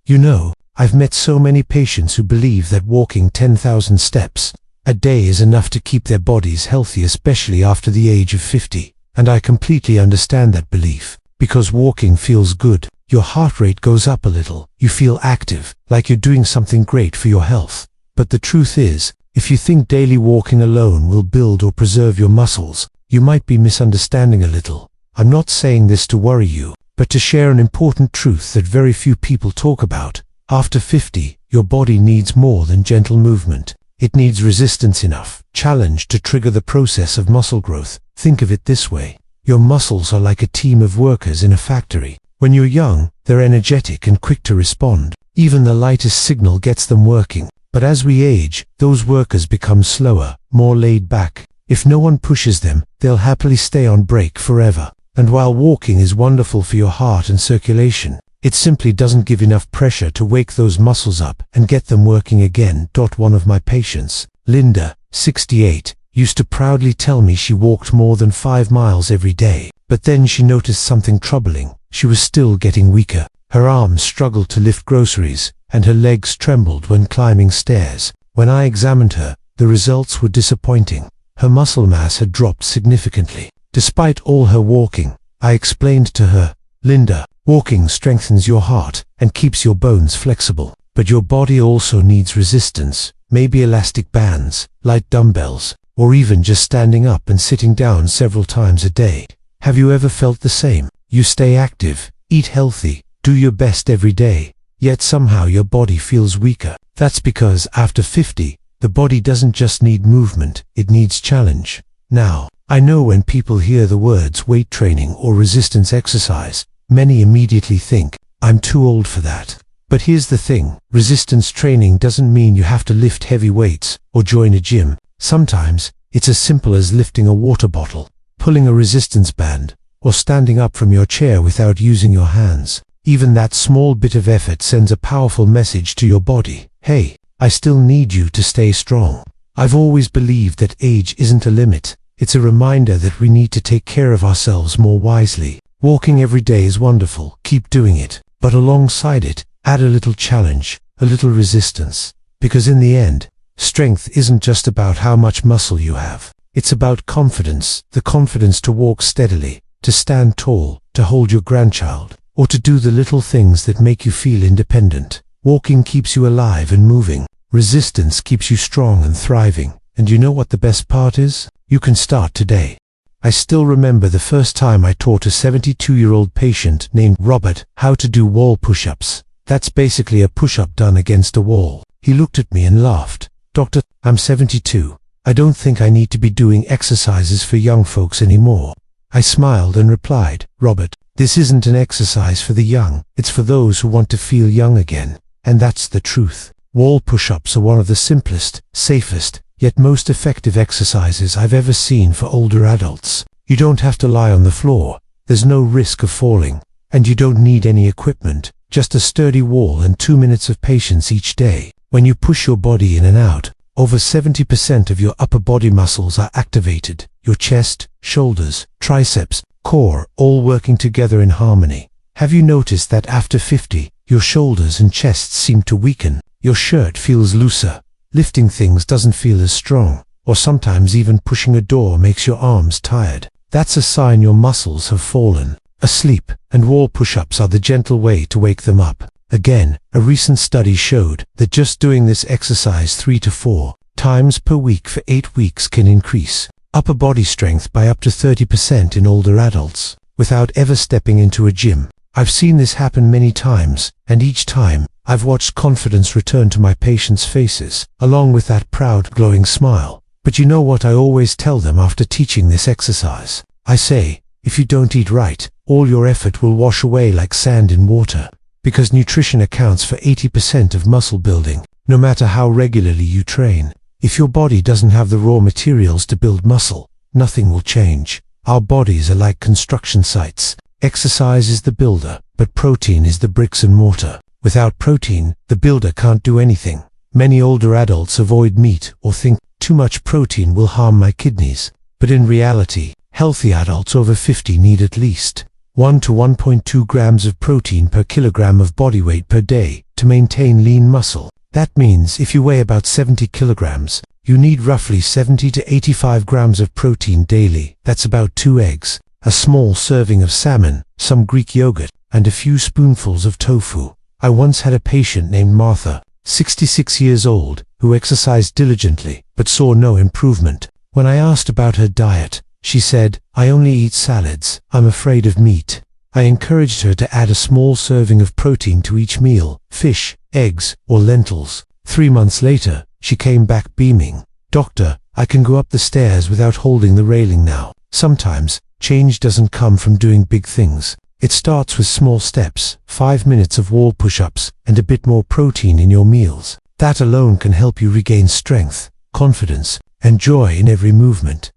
You know, I've met so many patients who believe that walking 10,000 steps a day is enough to keep their bodies healthy, especially after the age of 50. And I completely understand that belief, because walking feels good. Your heart rate goes up a little. You feel active, like you're doing something great for your health. But the truth is, if you think daily walking alone will build or preserve your muscles, you might be misunderstanding a little. I'm not saying this to worry you, but to share an important truth that very few people talk about. After 50, your body needs more than gentle movement. It needs resistance enough, challenge to trigger the process of muscle growth. Think of it this way. Your muscles are like a team of workers in a factory. When you're young, they're energetic and quick to respond. Even the lightest signal gets them working. But as we age, those workers become slower, more laid back. If no one pushes them, they'll happily stay on break forever. And while walking is wonderful for your heart and circulation, it simply doesn't give enough pressure to wake those muscles up and get them working again. One of my patients, Linda, 68, used to proudly tell me she walked more than 5 miles every day. But then she noticed something troubling. She was still getting weaker. Her arms struggled to lift groceries, and her legs trembled when climbing stairs. When I examined her, the results were disappointing. Her muscle mass had dropped significantly. Despite all her walking, I explained to her, "Linda, walking strengthens your heart and keeps your bones flexible. But your body also needs resistance, maybe elastic bands, light dumbbells, or even just standing up and sitting down several times a day." Have you ever felt the same? You stay active, eat healthy, do your best every day, yet somehow your body feels weaker. That's because after 50, the body doesn't just need movement, it needs challenge. Now, I know when people hear the words weight training or resistance exercise, many immediately think, I'm too old for that. But here's the thing, resistance training doesn't mean you have to lift heavy weights or join a gym. Sometimes, it's as simple as lifting a water bottle, pulling a resistance band, or standing up from your chair without using your hands. Even that small bit of effort sends a powerful message to your body. Hey, I still need you to stay strong. I've always believed that age isn't a limit. It's a reminder that we need to take care of ourselves more wisely. Walking every day is wonderful, keep doing it. But alongside it, add a little challenge, a little resistance. Because in the end, strength isn't just about how much muscle you have. It's about confidence, the confidence to walk steadily, to stand tall, to hold your grandchild, or to do the little things that make you feel independent. Walking keeps you alive and moving. Resistance keeps you strong and thriving. And you know what the best part is? You can start today. I still remember the first time I taught a 72-year-old patient named Robert how to do wall push-ups. That's basically a push-up done against a wall. He looked at me and laughed. "Doctor, I'm 72. I don't think I need to be doing exercises for young folks anymore." I smiled and replied, "Robert, this isn't an exercise for the young. It's for those who want to feel young again." And that's the truth. Wall push-ups are one of the simplest, safest, yet most effective exercises I've ever seen for older adults. You don't have to lie on the floor, there's no risk of falling, and you don't need any equipment, just a sturdy wall and 2 minutes of patience each day. When you push your body in and out, over 70% of your upper body muscles are activated, your chest, shoulders, triceps, core, all working together in harmony. Have you noticed that after 50, your shoulders and chest seem to weaken? Your shirt feels looser. Lifting things doesn't feel as strong, or sometimes even pushing a door makes your arms tired. That's a sign your muscles have fallen asleep, and wall push-ups are the gentle way to wake them up. Again, a recent study showed that just doing this exercise 3 to 4 times per week for 8 weeks can increase upper body strength by up to 30% in older adults, without ever stepping into a gym. I've seen this happen many times, and each time, I've watched confidence return to my patients' faces, along with that proud, glowing smile. But you know what I always tell them after teaching this exercise? I say, if you don't eat right, all your effort will wash away like sand in water. Because nutrition accounts for 80% of muscle building, no matter how regularly you train. If your body doesn't have the raw materials to build muscle, nothing will change. Our bodies are like construction sites. Exercise is the builder, but protein is the bricks and mortar. Without protein, the builder can't do anything. Many older adults avoid meat or think, too much protein will harm my kidneys. But in reality, healthy adults over 50 need at least 1 to 1.2 grams of protein per kilogram of body weight per day to maintain lean muscle. That means if you weigh about 70 kilograms, you need roughly 70 to 85 grams of protein daily. That's about 2 eggs, a small serving of salmon, some Greek yogurt, and a few spoonfuls of tofu. I once had a patient named Martha, 66 years old, who exercised diligently, but saw no improvement. When I asked about her diet, she said, "I only eat salads. I'm afraid of meat." I encouraged her to add a small serving of protein to each meal, fish, eggs, or lentils. 3 months later, she came back beaming. "Doctor, I can go up the stairs without holding the railing now." Sometimes, change doesn't come from doing big things. It starts with small steps, 5 minutes of wall push-ups, and a bit more protein in your meals. That alone can help you regain strength, confidence, and joy in every movement.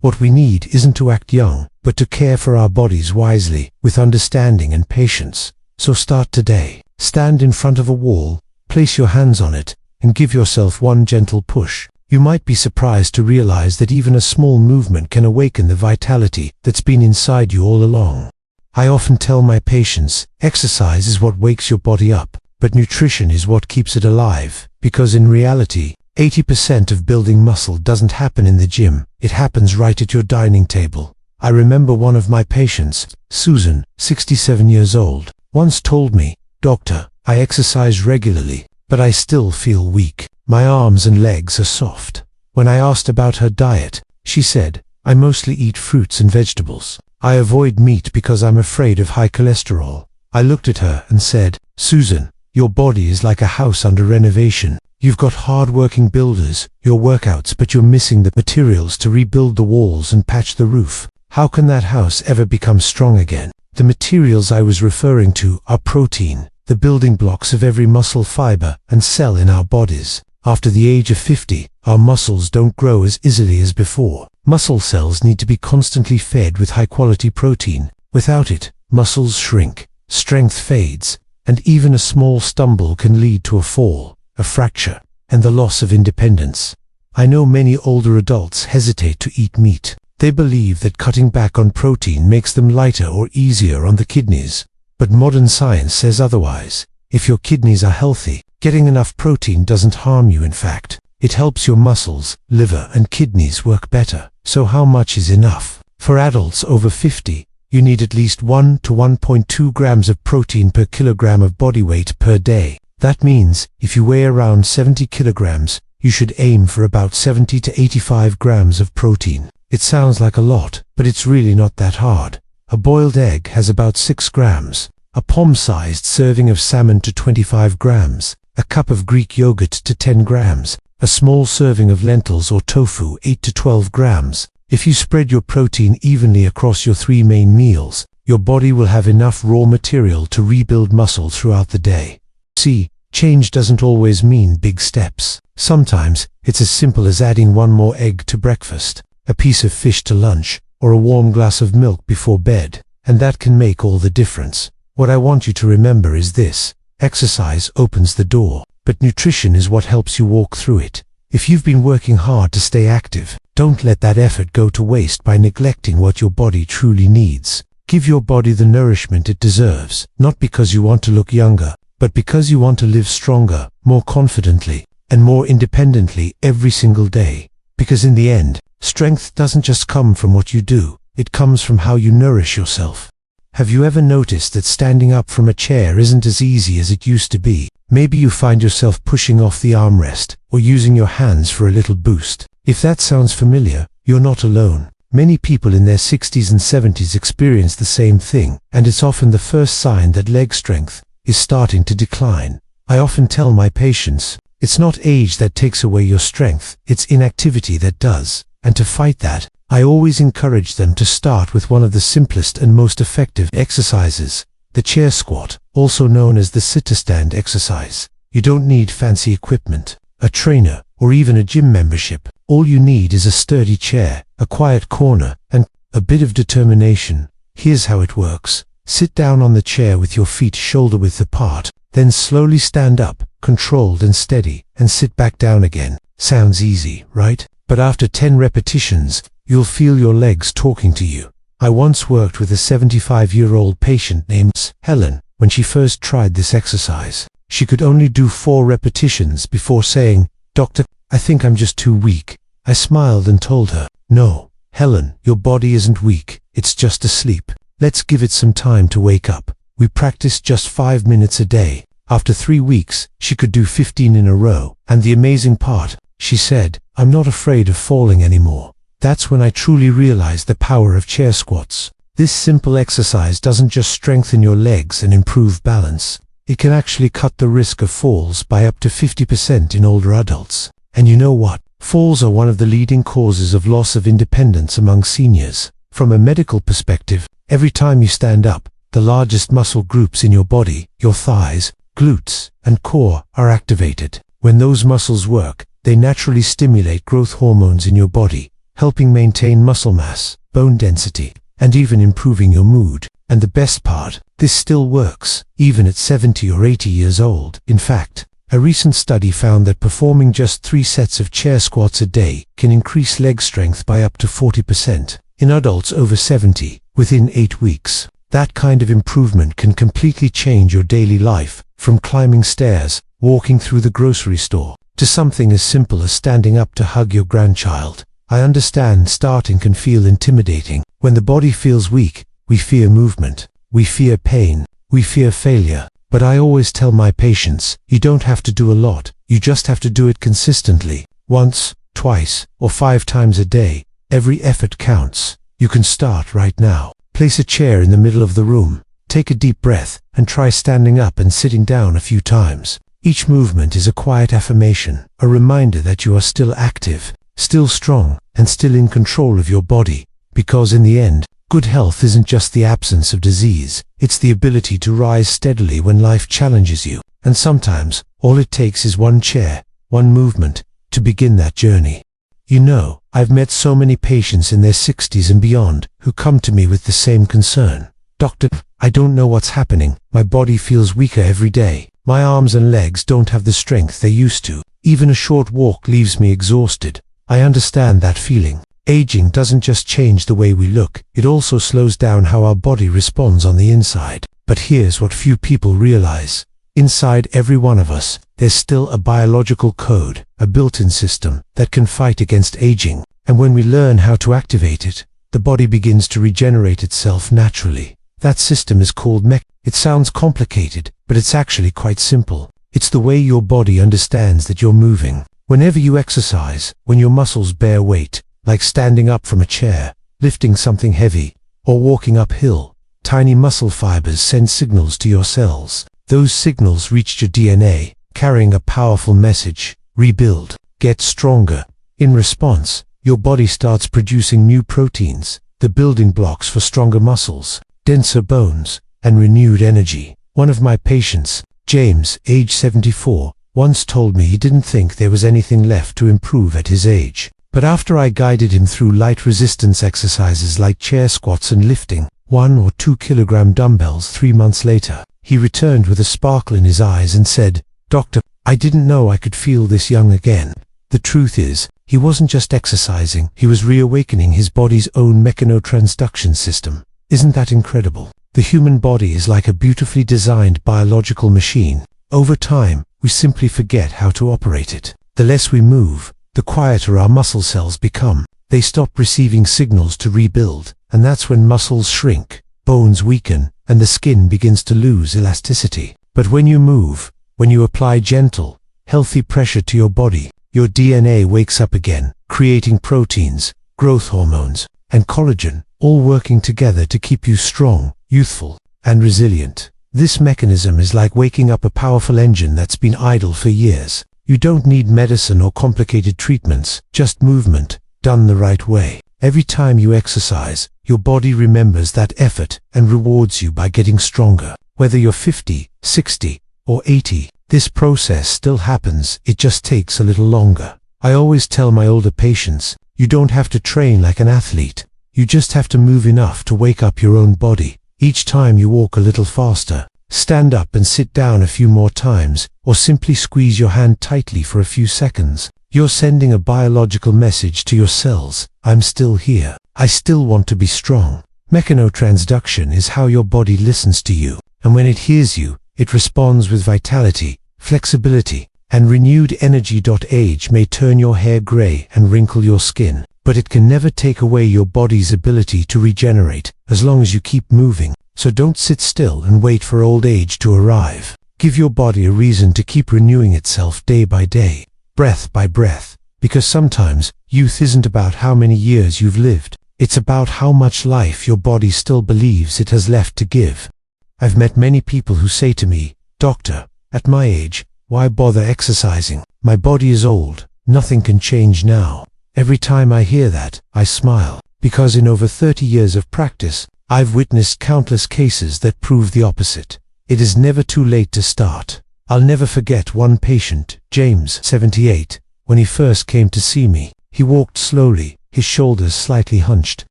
What we need isn't to act young, but to care for our bodies wisely, with understanding and patience. So start today. Stand in front of a wall, place your hands on it, and give yourself one gentle push. You might be surprised to realize that even a small movement can awaken the vitality that's been inside you all along. I often tell my patients, exercise is what wakes your body up, but nutrition is what keeps it alive, because in reality, 80% of building muscle doesn't happen in the gym, it happens right at your dining table. I remember one of my patients, Susan, 67 years old, once told me, "Doctor, I exercise regularly, but I still feel weak. My arms and legs are soft." When I asked about her diet, she said, "I mostly eat fruits and vegetables. I avoid meat because I'm afraid of high cholesterol." I looked at her and said, "Susan, your body is like a house under renovation. You've got hard-working builders, your workouts, but you're missing the materials to rebuild the walls and patch the roof. How can that house ever become strong again?" The materials I was referring to are protein, the building blocks of every muscle fiber and cell in our bodies. After the age of 50, our muscles don't grow as easily as before. Muscle cells need to be constantly fed with high-quality protein. Without it, muscles shrink, strength fades, and even a small stumble can lead to a fall, a fracture, and the loss of independence. I know many older adults hesitate to eat meat. They believe that cutting back on protein makes them lighter or easier on the kidneys. But modern science says otherwise. If your kidneys are healthy, getting enough protein doesn't harm you. In fact, it helps your muscles, liver, and kidneys work better. So how much is enough? For adults over 50, you need at least 1 to 1.2 grams of protein per kilogram of body weight per day. That means, if you weigh around 70 kilograms, you should aim for about 70 to 85 grams of protein. It sounds like a lot, but it's really not that hard. A boiled egg has about 6 grams, a palm-sized serving of salmon to 25 grams, a cup of Greek yogurt to 10 grams, a small serving of lentils or tofu 8 to 12 grams. If you spread your protein evenly across your 3 main meals, your body will have enough raw material to rebuild muscle throughout the day. See, change doesn't always mean big steps. Sometimes, it's as simple as adding 1 more egg to breakfast, a piece of fish to lunch, or a warm glass of milk before bed, and that can make all the difference. What I want you to remember is this: exercise opens the door, but nutrition is what helps you walk through it. If you've been working hard to stay active, don't let that effort go to waste by neglecting what your body truly needs. Give your body the nourishment it deserves, not because you want to look younger, but because you want to live stronger, more confidently, and more independently every single day. Because in the end, strength doesn't just come from what you do, it comes from how you nourish yourself. Have you ever noticed that standing up from a chair isn't as easy as it used to be? Maybe you find yourself pushing off the armrest, or using your hands for a little boost. If that sounds familiar, you're not alone. Many people in their 60s and 70s experience the same thing, and it's often the first sign that leg strength is starting to decline. I often tell my patients, it's not age that takes away your strength, it's inactivity that does. And to fight that, I always encourage them to start with one of the simplest and most effective exercises, the chair squat, also known as the sit-to-stand exercise. You don't need fancy equipment, a trainer, or even a gym membership. All you need is a sturdy chair, a quiet corner, and a bit of determination. Here's how it works. Sit down on the chair with your feet shoulder-width apart, then slowly stand up, controlled and steady, and sit back down again. Sounds easy, right? But after 10 repetitions, you'll feel your legs talking to you. I once worked with a 75-year-old patient named Helen. When she first tried this exercise, she could only do 4 repetitions before saying, "Doctor, I think I'm just too weak." I smiled and told her, "No, Helen, your body isn't weak, it's just asleep. Let's give it some time to wake up." We practiced just 5 minutes a day. After 3 weeks, she could do 15 in a row. And the amazing part, she said, "I'm not afraid of falling anymore." That's when I truly realized the power of chair squats. This simple exercise doesn't just strengthen your legs and improve balance. It can actually cut the risk of falls by up to 50% in older adults. And you know what? Falls are one of the leading causes of loss of independence among seniors. From a medical perspective, every time you stand up, the largest muscle groups in your body, your thighs, glutes, and core, are activated. When those muscles work, they naturally stimulate growth hormones in your body, helping maintain muscle mass, bone density, and even improving your mood. And the best part, this still works, even at 70 or 80 years old. In fact, a recent study found that performing just 3 sets of chair squats a day can increase leg strength by up to 40% in adults over 70 within 8 weeks. That kind of improvement can completely change your daily life, from climbing stairs, walking through the grocery store, to something as simple as standing up to hug your grandchild. I understand starting can feel intimidating. When the body feels weak, we fear movement, we fear pain, we fear failure. But I always tell my patients, you don't have to do a lot, you just have to do it consistently. Once, twice, or 5 times a day. Every effort counts. You can start right now. Place a chair in the middle of the room, take a deep breath, and try standing up and sitting down a few times. Each movement is a quiet affirmation, a reminder that you are still active, still strong, and still in control of your body. Because in the end, good health isn't just the absence of disease, it's the ability to rise steadily when life challenges you. And sometimes, all it takes is one chair, one movement, to begin that journey. You know, I've met so many patients in their 60s and beyond who come to me with the same concern. "Doctor, I don't know what's happening. My body feels weaker every day. My arms and legs don't have the strength they used to. Even a short walk leaves me exhausted." I understand that feeling. Aging doesn't just change the way we look, it also slows down how our body responds on the inside. But here's what few people realize. Inside every one of us, there's still a biological code, a built-in system that can fight against aging. And when we learn how to activate it, the body begins to regenerate itself naturally. That system is called mech. It sounds complicated, but it's actually quite simple. It's the way your body understands that you're moving. Whenever you exercise, when your muscles bear weight, like standing up from a chair, lifting something heavy, or walking uphill, tiny muscle fibers send signals to your cells. Those signals reach your DNA, carrying a powerful message: rebuild, get stronger. In response, your body starts producing new proteins, the building blocks for stronger muscles, denser bones, and renewed energy. One of my patients, James, age 74, once told me he didn't think there was anything left to improve at his age. But after I guided him through light resistance exercises like chair squats and lifting 1 or 2 kilogram dumbbells 3 months later, he returned with a sparkle in his eyes and said, "Doctor, I didn't know I could feel this young again." The truth is, he wasn't just exercising, he was reawakening his body's own mechanotransduction system. Isn't that incredible? The human body is like a beautifully designed biological machine. Over time, we simply forget how to operate it. The less we move, the quieter our muscle cells become. They stop receiving signals to rebuild, and that's when muscles shrink, bones weaken, and the skin begins to lose elasticity. But when you move, when you apply gentle, healthy pressure to your body, your DNA wakes up again, creating proteins, growth hormones, and collagen, all working together to keep you strong, youthful, and resilient. This mechanism is like waking up a powerful engine that's been idle for years. You don't need medicine or complicated treatments, just movement, done the right way. Every time you exercise, your body remembers that effort and rewards you by getting stronger. Whether you're 50, 60, or 80, this process still happens, it just takes a little longer. I always tell my older patients, you don't have to train like an athlete. You just have to move enough to wake up your own body. Each time you walk a little faster, stand up and sit down a few more times, or simply squeeze your hand tightly for a few seconds, you're sending a biological message to your cells: I'm still here. I still want to be strong. Mechanotransduction is how your body listens to you, and when it hears you, it responds with vitality, flexibility, and renewed energy. Age may turn your hair gray and wrinkle your skin, but it can never take away your body's ability to regenerate, as long as you keep moving. So don't sit still and wait for old age to arrive. Give your body a reason to keep renewing itself day by day, breath by breath, because sometimes youth isn't about how many years you've lived. It's about how much life your body still believes it has left to give. I've met many people who say to me, "Doctor, at my age, why bother exercising? My body is old, nothing can change now." Every time I hear that, I smile, because in over 30 years of practice, I've witnessed countless cases that prove the opposite. It is never too late to start. I'll never forget one patient, James, 78, when he first came to see me. He walked slowly, his shoulders slightly hunched,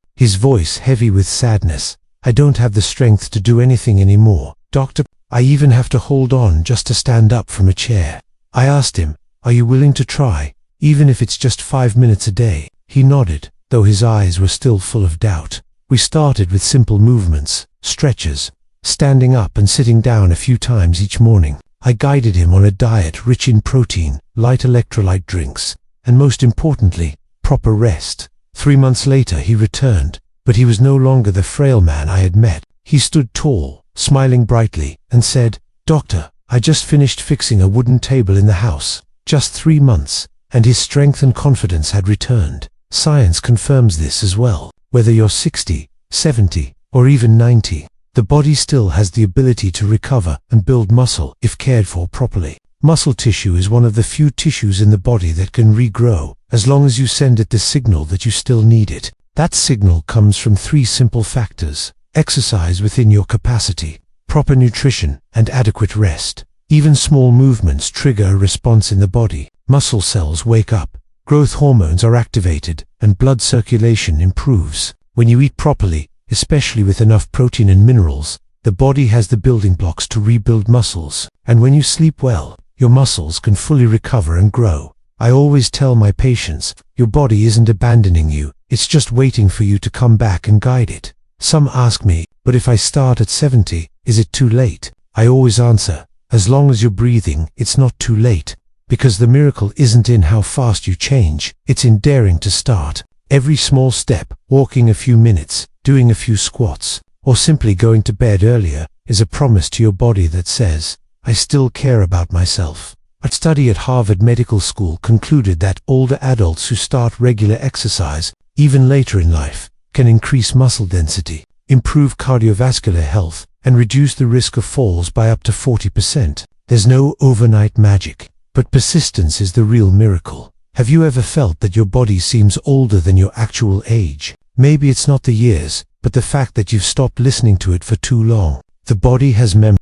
his voice heavy with sadness. "I don't have the strength to do anything anymore, doctor. I even have to hold on just to stand up from a chair." I asked him, "Are you willing to try, even if it's just 5 minutes a day?" He nodded, though his eyes were still full of doubt. We started with simple movements, stretches, standing up and sitting down a few times each morning. I guided him on a diet rich in protein, light electrolyte drinks, and most importantly, proper rest. 3 months later he returned, but he was no longer the frail man I had met. He stood tall, smiling brightly, and said, "Doctor, I just finished fixing a wooden table in the house." Just 3 months, and his strength and confidence had returned. Science confirms this as well. Whether you're 60, 70, or even 90, the body still has the ability to recover and build muscle if cared for properly. Muscle tissue is one of the few tissues in the body that can regrow, as long as you send it the signal that you still need it. That signal comes from 3 simple factors: exercise within your capacity, proper nutrition, and adequate rest. Even small movements trigger a response in the body. Muscle cells wake up, growth hormones are activated, and blood circulation improves. When you eat properly, especially with enough protein and minerals, the body has the building blocks to rebuild muscles. And when you sleep well, your muscles can fully recover and grow. I always tell my patients, your body isn't abandoning you, it's just waiting for you to come back and guide it. Some ask me, "But if I start at 70, is it too late?" I always answer, as long as you're breathing, it's not too late. Because the miracle isn't in how fast you change, it's in daring to start. Every small step, walking a few minutes, doing a few squats, or simply going to bed earlier, is a promise to your body that says, "I still care about myself." A study at Harvard Medical School concluded that older adults who start regular exercise, even later in life, can increase muscle density, improve cardiovascular health, and reduce the risk of falls by up to 40%. There's no overnight magic, but persistence is the real miracle. Have you ever felt that your body seems older than your actual age? Maybe it's not the years, but the fact that you've stopped listening to it for too long. The body has memory.